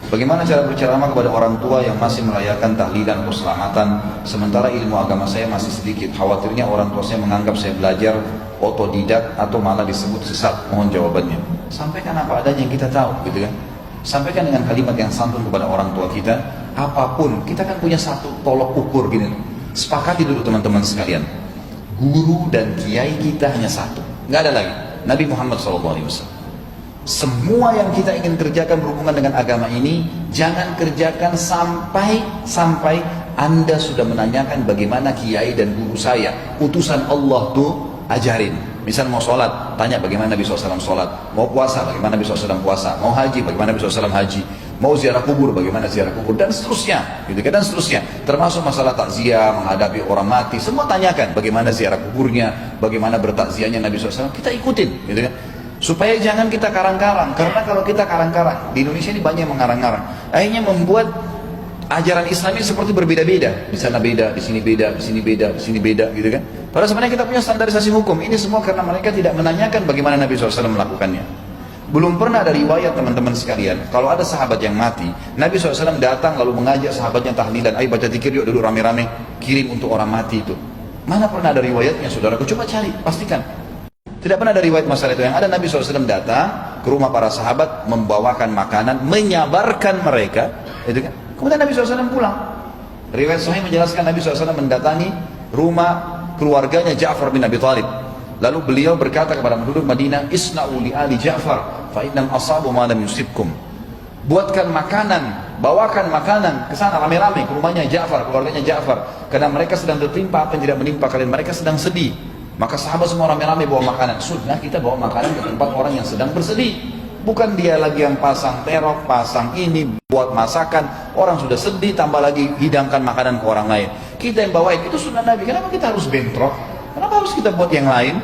Bagaimana cara berceramah kepada orang tua yang masih merayakan tahlilan keselamatan, sementara ilmu agama saya masih sedikit. Khawatirnya orang tua saya menganggap saya belajar otodidak atau malah disebut sesat. Mohon jawabannya. Sampaikan apa adanya yang kita tahu, gitu kan? Sampaikan dengan kalimat yang santun kepada orang tua kita. Apapun, kita kan punya satu tolok ukur gini. Sepakati dulu teman-teman sekalian. Guru dan kiai kita hanya satu, nggak ada lagi. Nabi Muhammad SAW. Semua yang kita ingin kerjakan berhubungan dengan agama ini, jangan kerjakan sampai Anda sudah menanyakan bagaimana kiai dan guru saya, utusan Allah tuh ajarin. Misal mau sholat, tanya bagaimana Nabi SAW sholat. Mau puasa, bagaimana Nabi SAW puasa. Mau haji, bagaimana Nabi SAW haji. Mau ziarah kubur, bagaimana ziarah kubur, dan seterusnya, gitu kan, dan seterusnya. Termasuk masalah takziah, menghadapi orang mati, semua tanyakan bagaimana ziarah kuburnya, bagaimana bertakziahnya Nabi SAW. Kita ikutin, gitu kan. Supaya jangan kita karang-karang, karena kalau kita karang-karang, di Indonesia ini banyak yang mengarang-karang, akhirnya membuat ajaran Islam ini seperti berbeda-beda. Di sana beda, di sini beda, di sini beda, di sini beda, gitu kan. Padahal sebenarnya kita punya standarisasi hukum. Ini semua karena mereka tidak menanyakan bagaimana Nabi SAW melakukannya. Belum pernah ada riwayat teman-teman sekalian, kalau ada sahabat yang mati, Nabi SAW datang lalu mengajak sahabatnya tahlilan, ayo baca zikir yuk dulu rame-rame, kirim untuk orang mati itu. Mana pernah ada riwayatnya, saudaraku? Coba cari, pastikan. Tidak pernah ada riwayat masalah itu. Yang ada Nabi SAW datang ke rumah para sahabat, membawakan makanan, menyabarkan mereka, itu kan. Kemudian Nabi SAW pulang. Riwayat Sahih menjelaskan Nabi SAW mendatangi rumah keluarganya Ja'far bin Abi Thalib. Lalu beliau berkata kepada penduduk Madinah, Isna'u li ali Ja'far, fa innam asabu ma lam yusibkum. Buatkan makanan, bawakan makanan ke sana rame-rame ke rumahnya Ja'far, keluarganya Ja'far, karena mereka sedang tertimpa apa yang tidak menimpa kalian, mereka sedang sedih. Maka sahabat semua rame-rame bawa makanan. Sunnah kita bawa makanan ke tempat orang yang sedang bersedih. Bukan dia lagi yang pasang terok, pasang ini, buat masakan. Orang sudah sedih, tambah lagi hidangkan makanan ke orang lain. Kita yang bawain, itu sunnah Nabi. Kenapa kita harus bentrok? Kenapa harus kita buat yang lain?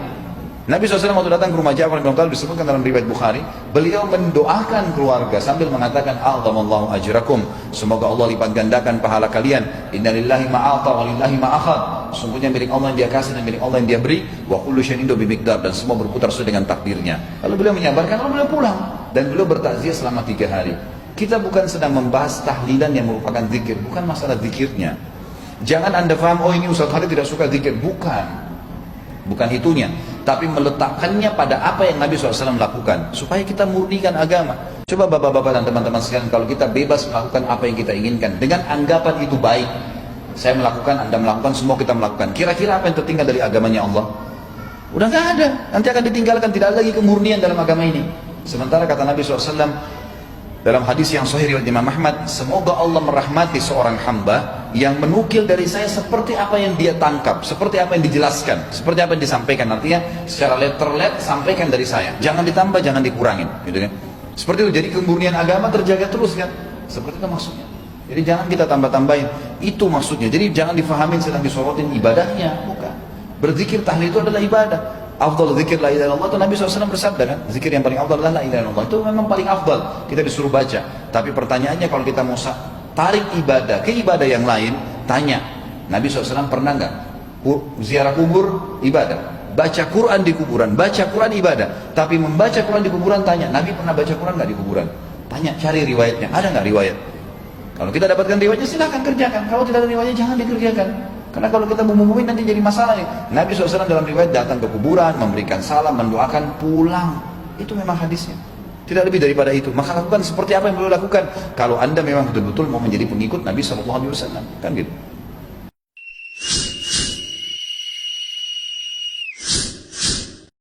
Nabi SAW waktu datang ke rumah Ja'far bin Abi Thalib, disebutkan dalam riwayat Bukhari, beliau mendoakan keluarga sambil mengatakan, Allahu ajrakum, semoga Allah lipat gandakan pahala kalian. Innalillahi ma'ata wa lillahi ma'akhad. Sungguhnya milik Allah yang dia kasih dan milik Allah yang dia beri. Wa kullu syai'in bimiqdar, dan semua berputar sesuai dengan takdirnya. Lalu beliau menyabarkan, lalu beliau pulang, dan beliau bertakziah selama 3 hari. Kita bukan sedang membahas tahlilan yang merupakan zikir, bukan masalah zikirnya. Jangan Anda faham, oh ini Ustaz Khalid tidak suka zikir. Bukan itunya, tapi meletakkannya pada apa yang Nabi SAW lakukan, supaya kita murnikan agama. Coba bapak-bapak dan teman-teman sekalian, kalau kita bebas melakukan apa yang kita inginkan, dengan anggapan itu baik, saya melakukan, Anda melakukan, semua kita melakukan, kira-kira apa yang tertinggal dari agamanya Allah? Udah gak ada, nanti akan ditinggalkan, tidak ada lagi kemurnian dalam agama ini. Sementara kata Nabi SAW dalam hadis yang sahih riwayat Imam Ahmad, semoga Allah merahmati seorang hamba yang menukil dari saya seperti apa yang dia tangkap, seperti apa yang dijelaskan, seperti apa yang disampaikan. Artinya secara letter sampaikan dari saya, jangan ditambah, jangan dikurangin, gitu kan. Seperti itu, jadi kemurnian agama terjaga terus kan, seperti itu maksudnya. Jadi jangan kita tambah-tambahin, itu maksudnya. Jadi jangan difahamin sedang disorotin ibadahnya, bukan. Berzikir tahlil itu adalah ibadah. Afdal zikir la ilaha illallah, itu Nabi SAW bersabda kan, zikir yang paling afdal adalah la ilaha illallah. Itu memang paling afdal, kita disuruh baca. Tapi pertanyaannya, kalau kita mau tarik ibadah ke ibadah yang lain, tanya, Nabi SAW pernah nggak ziarah kubur ibadah, baca Quran di kuburan, baca Quran ibadah. Tapi membaca Quran di kuburan, tanya, Nabi pernah baca Quran nggak di kuburan? Tanya, cari riwayatnya, ada nggak riwayat? Kalau kita dapatkan riwayatnya, silahkan kerjakan. Kalau tidak ada riwayatnya, jangan dikerjakan. Karena kalau kita mengumumin nanti jadi masalah nih. Nabi SAW dalam riwayat datang ke kuburan, memberikan salam, mendoakan, pulang. Itu memang hadisnya. Tidak lebih daripada itu. Maka lakukan seperti apa yang beliau lakukan. Kalau Anda memang betul-betul mau menjadi pengikut Nabi SAW, kan gitu.